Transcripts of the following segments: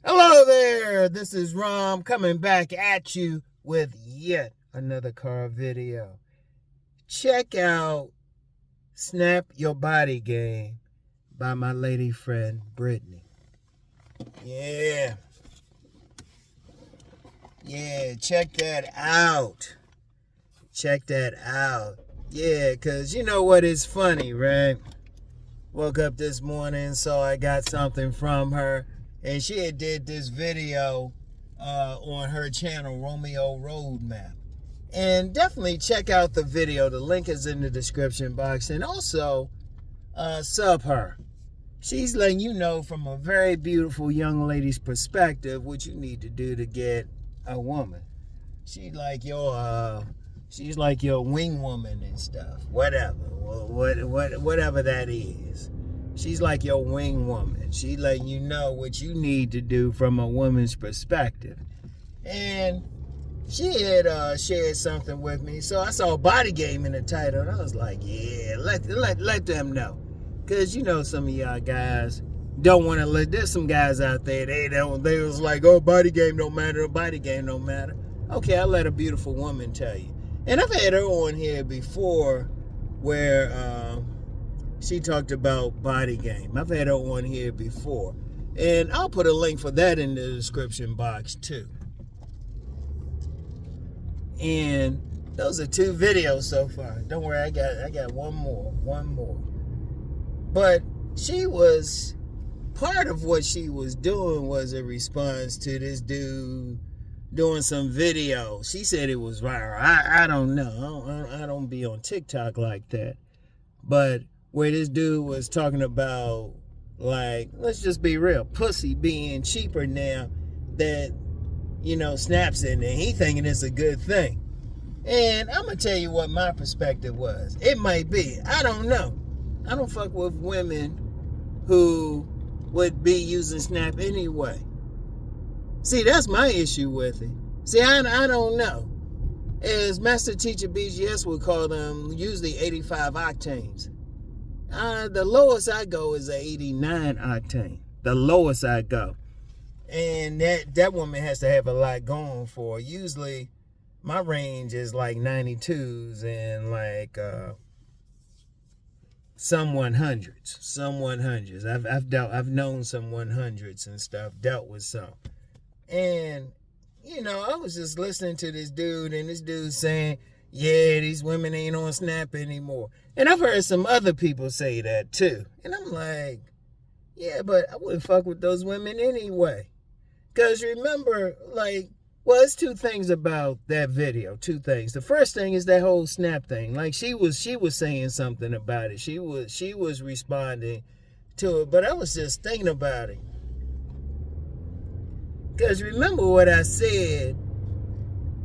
Hello there, this is Rom coming back at you with yet another car video. Check out Snap Your Body Game by my lady friend Bridney. Yeah, check that out. Check that out. Yeah, because you know what is funny, right? Woke up this morning, so I got something from her. And she had did this video on her channel, Romeo Roadmap. And definitely check out the video. The link is in the description box. And also, sub her. She's letting you know from a very beautiful young lady's perspective what you need to do to get a woman. She's like your wing woman and stuff. Whatever that is. She's like your wing woman. She's letting you know what you need to do from a woman's perspective. And she had shared something with me. So I saw Body Game in the title. And I was like, yeah, let them know. Because you know some of y'all guys don't want to let. There's some guys out there, they was like, oh, Body Game don't matter. Body Game don't matter. Okay, I'll let a beautiful woman tell you. And I've had her on here before where she talked about Body Game. I've had her on here before. And I'll put a link for that in the description box too. And those are 2 videos so far. Don't worry, I got one more. But she was, part of what she was doing was a response to this dude doing some video. She said it was viral. I don't know. I don't be on TikTok like that. But where this dude was talking about, like, let's just be real, pussy being cheaper now that, you know, Snap's in there. He thinking it's a good thing. And I'm going to tell you what my perspective was. It might be. I don't know. I don't fuck with women who would be using Snap anyway. See, that's my issue with it. See, I don't know. As Master Teacher BGS would call them, usually 85 octanes. The lowest I go is a 89 octane. The lowest I go. And that woman has to have a lot going for her. Usually, my range is like 92s and like some 100s. I've known some 100s and stuff, dealt with some. And, you know, I was just listening to this dude, and this dude saying, yeah, these women ain't on Snap anymore. And I've heard some other people say that too. And I'm like, yeah, but I wouldn't fuck with those women anyway. Because remember, like, well, it's 2 things about that video. 2 things. The first thing is that whole Snap thing. Like, she was saying something about it. She was responding to it. But I was just thinking about it. Because remember what I said,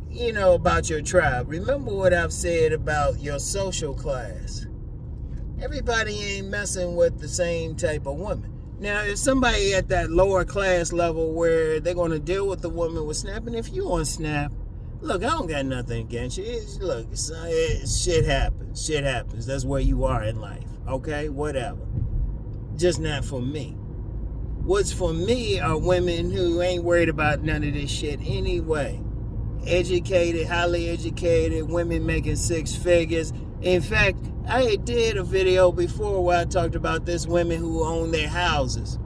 you know, about your tribe. Remember what I've said about your social class. Everybody ain't messing with the same type of woman. Now, if somebody at that lower class level where they're going to deal with the woman with Snap, and if you on Snap, look, I don't got nothing against you. Shit happens. Shit happens. That's where you are in life. Okay? Whatever. Just not for me. What's for me are women who ain't worried about none of this shit anyway. Educated, highly educated, women making 6 figures. In fact, I did a video before where I talked about this women who own their houses.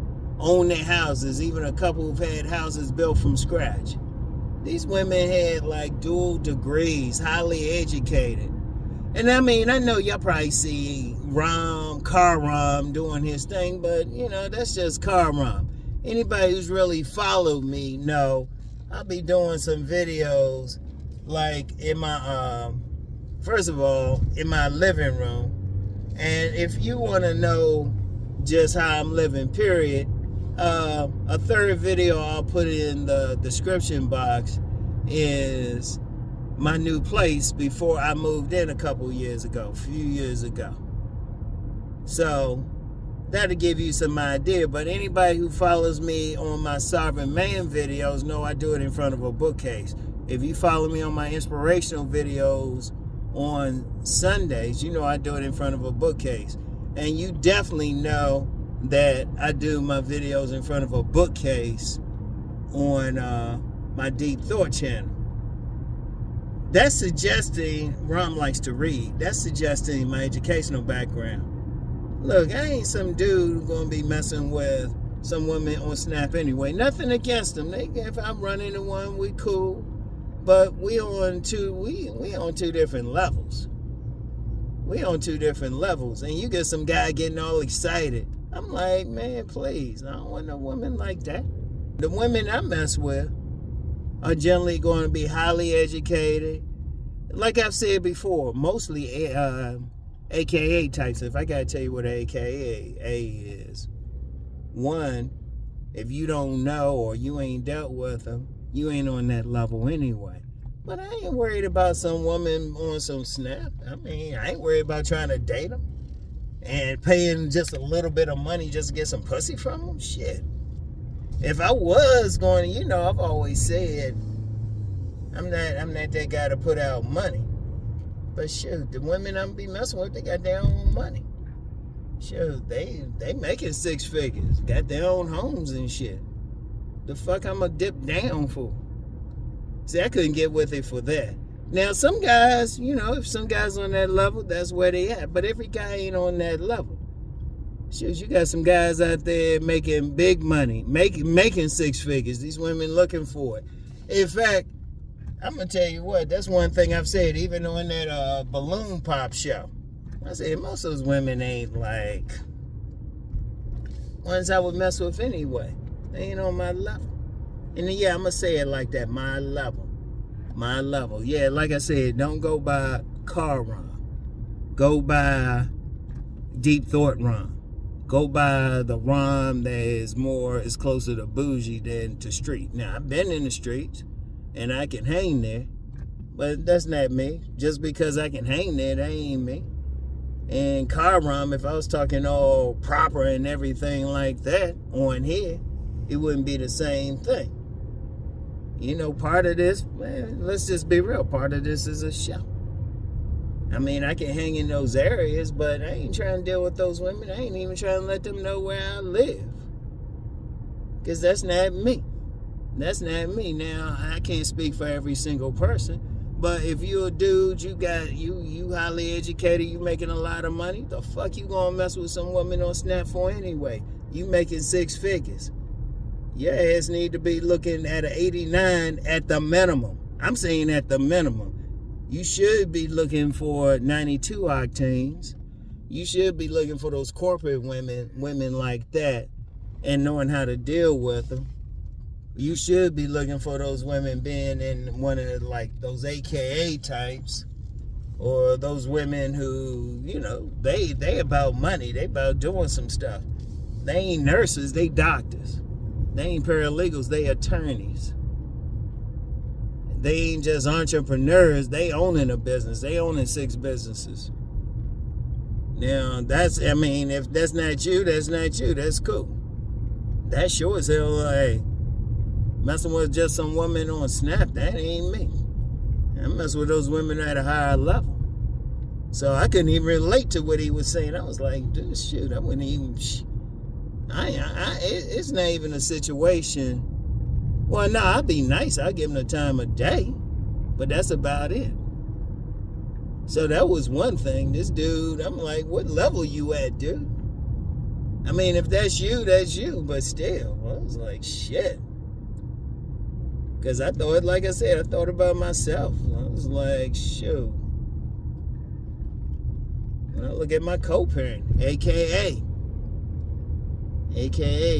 Even a couple who've had houses built from scratch. These women had like dual degrees, highly educated. And I mean, I know y'all probably see Car Rom doing his thing, but you know, that's just Car Rom. Anybody who's really followed me know I'll be doing some videos like in my, first of all, in my living room. And if you want to know just how I'm living, period, a 3rd video I'll put in the description box is my new place before I moved in a few years ago. So that'll give you some idea. But anybody who follows me on my Sovereign Man videos know I do it in front of a bookcase. If you follow me on my inspirational videos on Sundays, you know I do it in front of a bookcase. And you definitely know that I do my videos in front of a bookcase on my Deep Thought channel. That's suggesting, Rom likes to read, that's suggesting my educational background. Look, I ain't some dude gonna be messing with some women on Snap anyway. Nothing against them. If I'm running into one, we cool. But we on two different levels. We on two different levels. And you get some guy getting all excited. I'm like, man, please. I don't want no woman like that. The women I mess with are generally going to be highly educated. Like I've said before, mostly AKA types. If I got to tell you what an AKA is. One, if you don't know or you ain't dealt with them, you ain't on that level anyway. But I ain't worried about some woman on some Snap. I mean, I ain't worried about trying to date them and paying just a little bit of money just to get some pussy from them. Shit. If I was going to, I've always said I'm not that guy to put out money. But shoot, the women I'm be messing with, they got their own money. Shoot, they making six figures, got their own homes and shit. The fuck I'ma dip down for? See, I couldn't get with it for that. Now, some guys, if some guys on that level, that's where they at. But every guy ain't on that level. Shoot, you got some guys out there making big money, making six figures. These women looking for it. In fact, I'm going to tell you what, that's one thing I've said, even on that balloon pop show. I said, most of those women ain't like ones I would mess with anyway. They ain't on my level. And yeah, I'm going to say it like that, my level. My level. Yeah, like I said, don't go by car Rom. Go by Deep Thought Rom. Go by the Rom that is closer to bougie than to street. Now, I've been in the streets, and I can hang there, but that's not me. Just because I can hang there, that ain't me. And car Rom, if I was talking all proper and everything like that on here, it wouldn't be the same thing. Part of this, man, let's just be real, part of this is a show. I mean, I can hang in those areas, but I ain't trying to deal with those women. I ain't even trying to let them know where I live. Because that's not me. That's not me. Now, I can't speak for every single person, but if you're a dude, you highly educated, you making a lot of money, the fuck you gonna mess with some woman on Snap for anyway? You making six figures. Your ass need to be looking at an 89 at the minimum. I'm saying at the minimum. You should be looking for 92 octanes. You should be looking for those corporate women like that and knowing how to deal with them. You should be looking for those women being in one of like those AKA types or those women who, they about money. They about doing some stuff. They ain't nurses, they doctors. They ain't paralegals, they attorneys. They ain't just entrepreneurs, they owning a business. They owning 6 businesses. Now, if that's not you, that's not you. That's cool. That sure as hell, hey, messing with just some woman on Snap, that ain't me. I mess with those women at a higher level. So I couldn't even relate to what he was saying. I was like, dude, shoot, I wouldn't even, it's not even a situation. Well, no, I'd be nice. I'd give him the time of day. But that's about it. So that was one thing. This dude, I'm like, what level you at, dude? I mean, if that's you, that's you. But still, I was like, shit. Because I thought, like I said, I thought about myself. I was like, shoot. When I look at my co-parent, AKA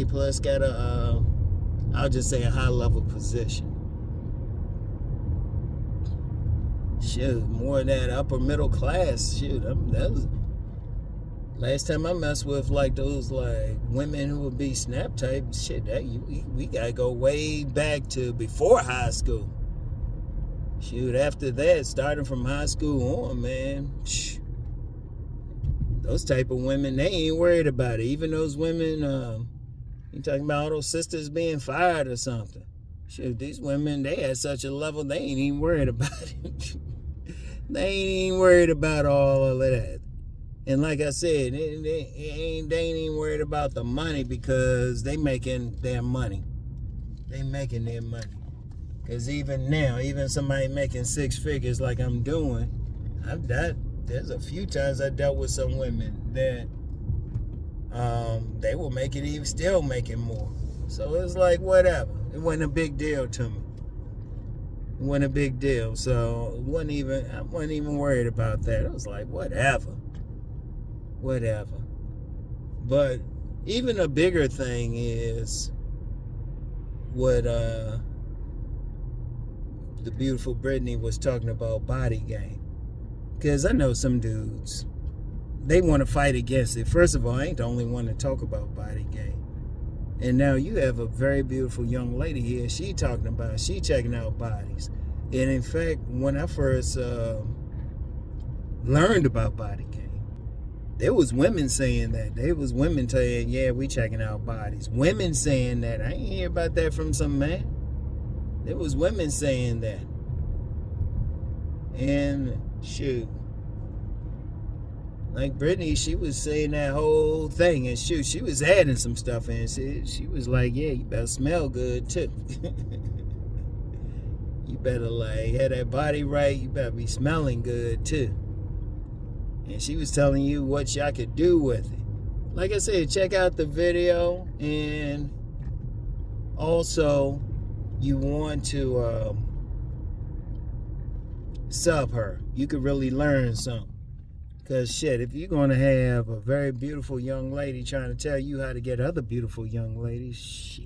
plus got I'll just say a high-level position. Shoot, more of that upper middle class. Shoot, that was last time I messed with like those like women who would be Snap type. Shit, we gotta go way back to before high school. Shoot, after that, starting from high school on, man. Those type of women, they ain't worried about it. Even those women. You talking about all those sisters being fired or something. Shoot, these women, they at such a level, they ain't even worried about it. They ain't even worried about all of that. And like I said, they ain't even worried about the money because they making their money. They making their money. Because even now, even somebody making 6 figures like I'm doing, there's a few times I dealt with some women that they will make it even still making more. So it's like whatever. It wasn't a big deal to me. It wasn't a big deal. So I wasn't even worried about that. I was like, whatever. But even a bigger thing is what the beautiful Bridney was talking about, body game. Because I know some dudes, they want to fight against it. First of all, I ain't the only one to talk about body game. And now you have a very beautiful young lady here. She checking out bodies. And in fact, when I first learned about body game, there was women saying that. There was women saying, yeah, we checking out bodies. Women saying that. I ain't hear about that from some man. There was women saying that. And shoot. Like Bridney, she was saying that whole thing. And shoot, she was adding some stuff in. She was like, yeah, you better smell good too. You better like have that body right. You better be smelling good too. And she was telling you what y'all could do with it. Like I said, check out the video. And also, you want to sub her. You could really learn something. Because shit, if you're going to have a very beautiful young lady trying to tell you how to get other beautiful young ladies, shit.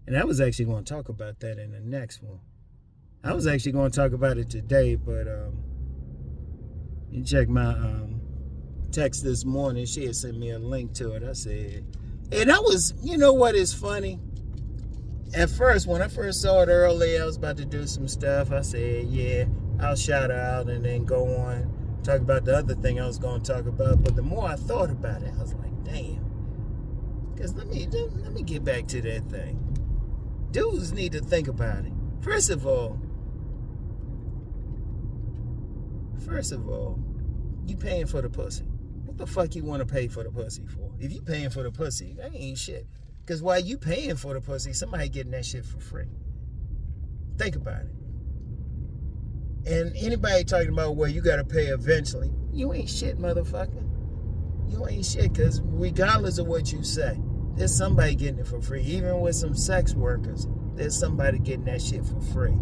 And I was actually going to talk about that in the next one. I was actually going to talk about it today, but you check my text this morning. She had sent me a link to it. I said, and I was, you know what is funny? At first, when I first saw it earlier, I was about to do some stuff. I said, yeah, I'll shout her out and then go on, talk about the other thing I was going to talk about. But the more I thought about it, I was like, damn. Because let me get back to that thing. Dudes need to think about it. First of all, you paying for the pussy. What the fuck you want to pay for the pussy for? If you paying for the pussy, that ain't shit. Because while you paying for the pussy, somebody getting that shit for free. Think about it. And anybody talking about, well, you got to pay eventually, you ain't shit, motherfucker. You ain't shit, because regardless of what you say, there's somebody getting it for free. Even with some sex workers, there's somebody getting that shit for free.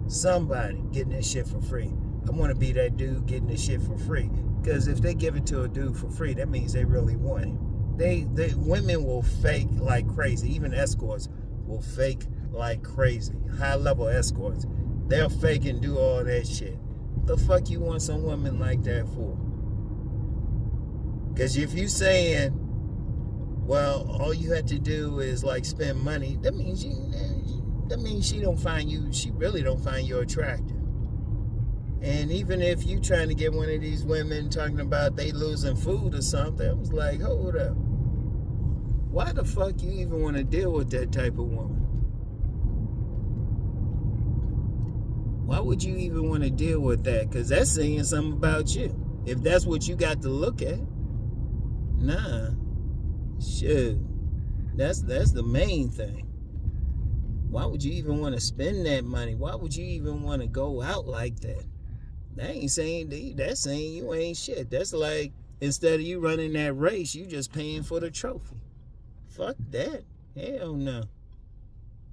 Somebody getting that shit for free. I want to be that dude getting this shit for free. Because if they give it to a dude for free, that means they really want him. Women will fake like crazy. Even escorts will fake like crazy. High-level escorts. They'll fake and do all that shit. The fuck you want some women like that for? Because if you saying, well, all you have to do is like spend money, that means she really don't find you attractive. And even if you trying to get one of these women talking about they losing food or something, I was like, hold up. Why the fuck you even want to deal with that type of woman? Why would you even want to deal with that? Because that's saying something about you. If that's what you got to look at. Nah. Shit. That's the main thing. Why would you even want to spend that money? Why would you even want to go out like that? That's saying you ain't shit. That's like, instead of you running that race, you just paying for the trophy. Fuck that. Hell no.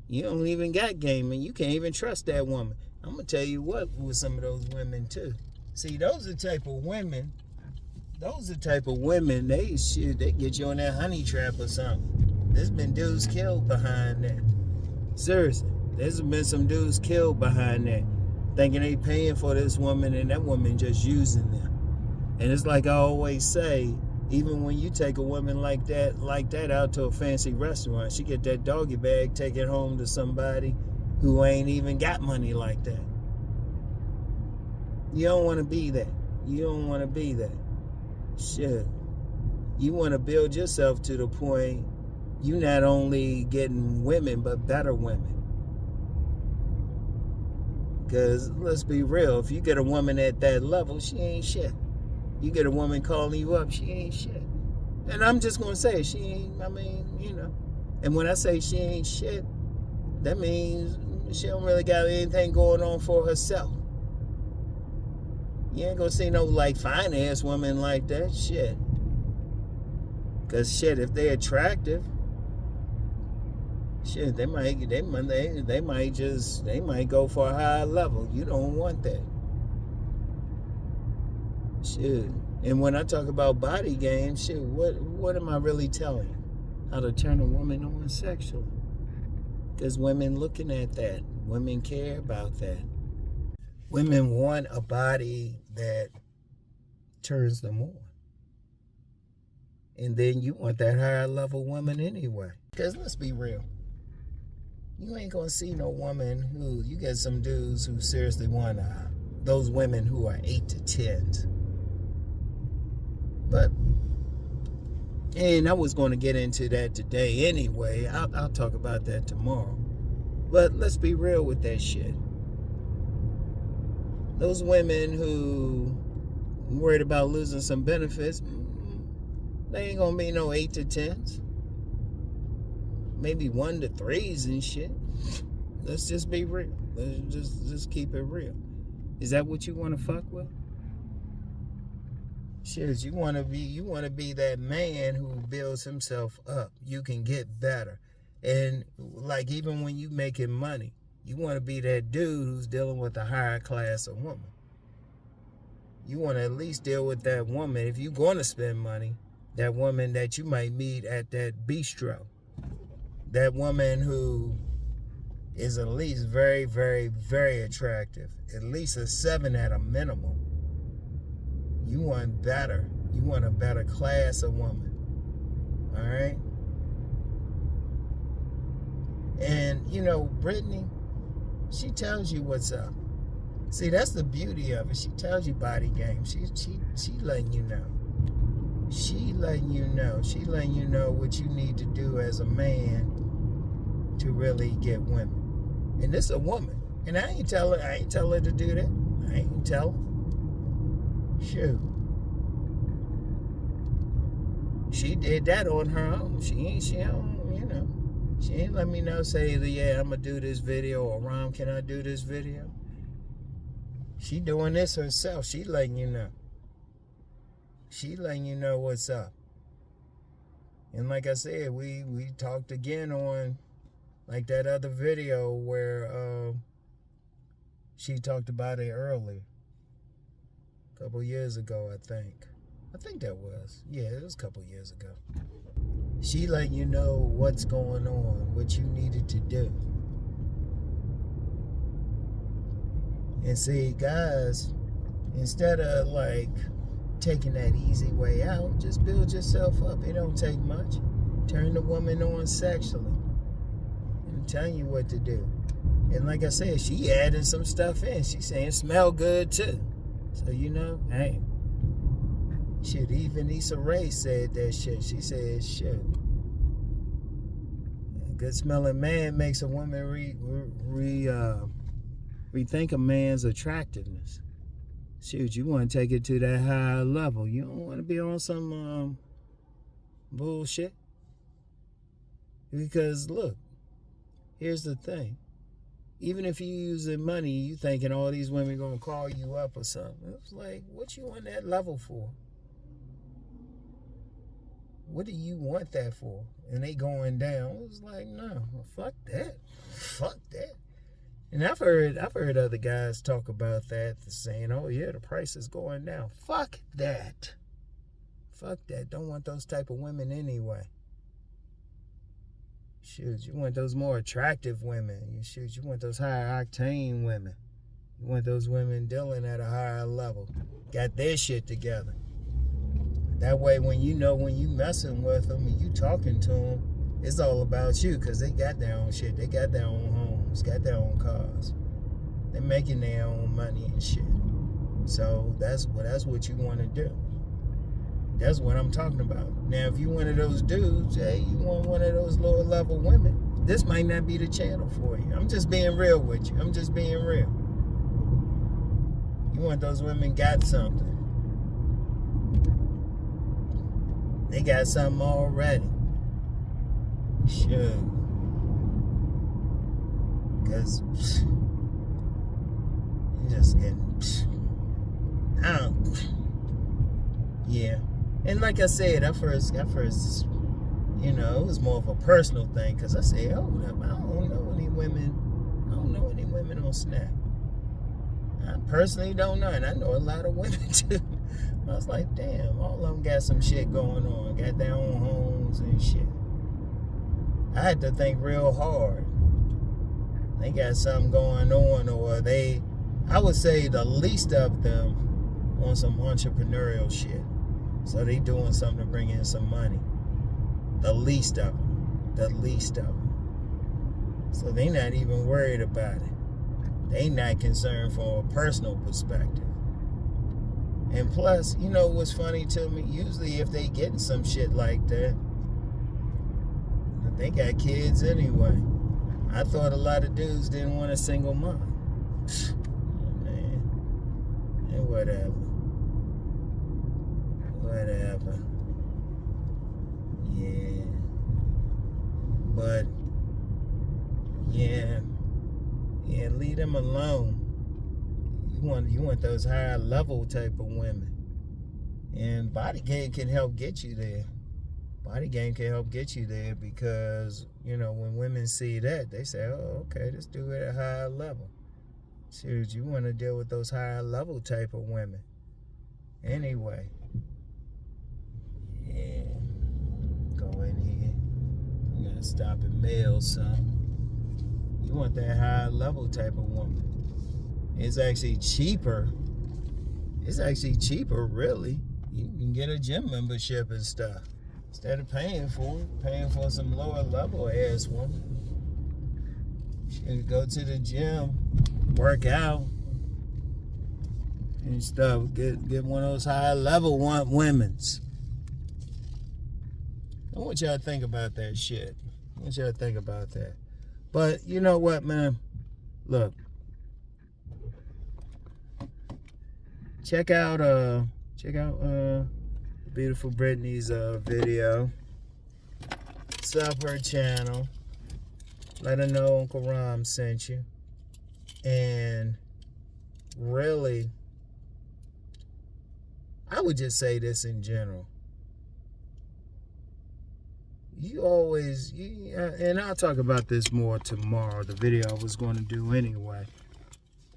You don't even got game, and you can't even trust that woman. I'm going to tell you what with some of those women, too. See, those are the type of women, they get you on that honey trap or something. There's been dudes killed behind that. Seriously. There's been some dudes killed behind that, thinking they paying for this woman and that woman just using them. And it's like I always say, even when you take a woman like that out to a fancy restaurant, she get that doggy bag, take it home to somebody who ain't even got money like that. You don't want to be that. You don't want to be that. Shit. You want to build yourself to the point you not only getting women, but better women. Because let's be real, if you get a woman at that level, she ain't shit. You get a woman calling you up, she ain't shit. And I'm just going to say, she ain't, And when I say she ain't shit, that means she don't really got anything going on for herself. You ain't gonna see no like fine-ass woman like that. Shit. Cause shit, if they're attractive, shit, they might go for a higher level. You don't want that. Shit. And when I talk about body game, shit, what am I really telling you? How to turn a woman on sexually. Because women looking at that. Women care about that. Women want a body that turns them on. And then you want that higher level woman anyway. Because let's be real. You ain't going to see no woman who, you get some dudes who seriously want those women who are 8 to 10s. But, and I was going to get into that today anyway. I'll talk about that tomorrow. But let's be real with that shit. Those women who worried about losing some benefits, they ain't gonna be no 8 to 10s. Maybe 1 to 3s and shit. Let's just be real. Let's just keep it real. Is that what you want to fuck with? Shit, you want to be that man who builds himself up. You can get better. And like even when you making money, you want to be that dude who's dealing with a higher class of woman. You want to at least deal with that woman, if you're going to spend money, that woman that you might meet at that bistro. That woman who is at least very, very, very attractive. At least a 7 at a minimum. You want better. You want a better class of woman. All right? And, you know, Bridney, she tells you what's up. See, that's the beauty of it. She tells you body game. She letting you know. She letting you know. She letting you know what you need to do as a man to really get women. And this a woman. And I ain't tell her to do that. I ain't tell her. Shoot. She did that on her own. She ain't let me know, say, yeah, I'm gonna do this video, or Rom, can I do this video? She doing this herself. She letting you know. She letting you know what's up. And like I said, we talked again on like that other video where she talked about it earlier. A couple years ago, I think. I think that was. Yeah, it was a couple years ago. She letting you know what's going on, what you needed to do. And see, guys, instead of like taking that easy way out, just build yourself up. It don't take much. Turn the woman on sexually. I'm telling you what to do. And like I said, she adding some stuff in. She's saying smell good too. So you know, hey. Shit, even Issa Rae said that shit. She said, shit. A good smelling man makes a woman rethink a man's attractiveness. Shoot, you want to take it to that higher level. You don't want to be on some bullshit. Because look, here's the thing. Even if you using money, you thinking all these women gonna call you up or something. It's like, what you on that level for? What do you want that for? And they going down. It was like, no, fuck that. Fuck that. And I've heard other guys talk about that, saying, oh yeah, the price is going down. Fuck that. Fuck that. Don't want those type of women anyway. Shoot, you want those more attractive women. You want those higher octane women. You want those women dealing at a higher level. Got their shit together. That way, when you messing with them and you talking to them, it's all about you, because they got their own shit. They got their own homes, got their own cars. They're making their own money and shit. So that's what you want to do. That's what I'm talking about. Now, if you one of those dudes, hey, you want one of those lower level women, this might not be the channel for you. I'm just being real with you. I'm just being real. You want those women got something. They got something already. Sure. Because you just getting, I don't, yeah. And like I said, at first, you know, it was more of a personal thing. Because I said, hold up, I don't know any women on Snap. I personally don't know, and I know a lot of women too. I was like, damn, all of them got some shit going on, got their own homes and shit. I had to think real hard. They got something going on, or I would say the least of them on some entrepreneurial shit. So they doing something to bring in some money. The least of them. So they not even worried about it. They not concerned from a personal perspective. And plus, you know what's funny to me? Usually if they getting some shit like that, they got kids anyway. I thought a lot of dudes didn't want a single mom. Man. And whatever. Yeah. But, yeah, leave them alone. You want those higher level type of women. And body game can help get you there. Body game can help get you there because, you know, when women see that, they say, oh, okay, this dude at a higher level. Shoot, you want to deal with those higher level type of women. Anyway. Yeah. Go in here. You gotta stop and mail something. You want that higher level type of woman. It's actually cheaper. Really. You can get a gym membership and stuff. Instead of paying for some lower level ass woman. You go to the gym, work out, and stuff. Get one of those high level women's. I want y'all to think about that shit. But you know what, man? Look. Check out beautiful Britney's video. Sub her channel. Let her know Uncle Rom sent you. And really, I would just say this in general. And I'll talk about this more tomorrow, the video I was going to do anyway.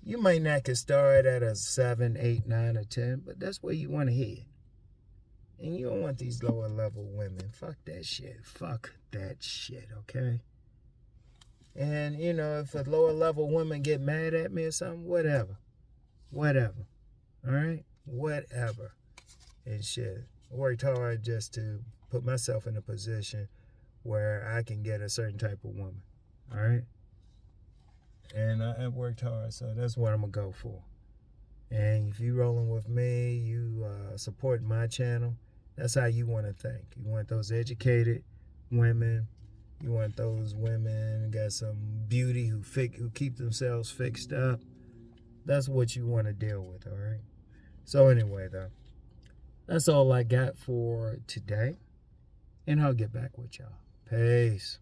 You might not can start at a 7, 8, 9, or 10, but that's where you want to hit. And you don't want these lower level women. Fuck that shit, okay? And, you know, if a lower level woman get mad at me or something, whatever. All right? Whatever. And shit. I worked hard just to put myself in a position where I can get a certain type of woman. All right? And I worked hard, so that's what I'm going to go for. And if you rolling with me, you support my channel, that's how you want to think. You want those educated women. You want those women who got some beauty, who keep themselves fixed up. That's what you want to deal with, all right? So anyway, though, that's all I got for today. And I'll get back with y'all. Peace.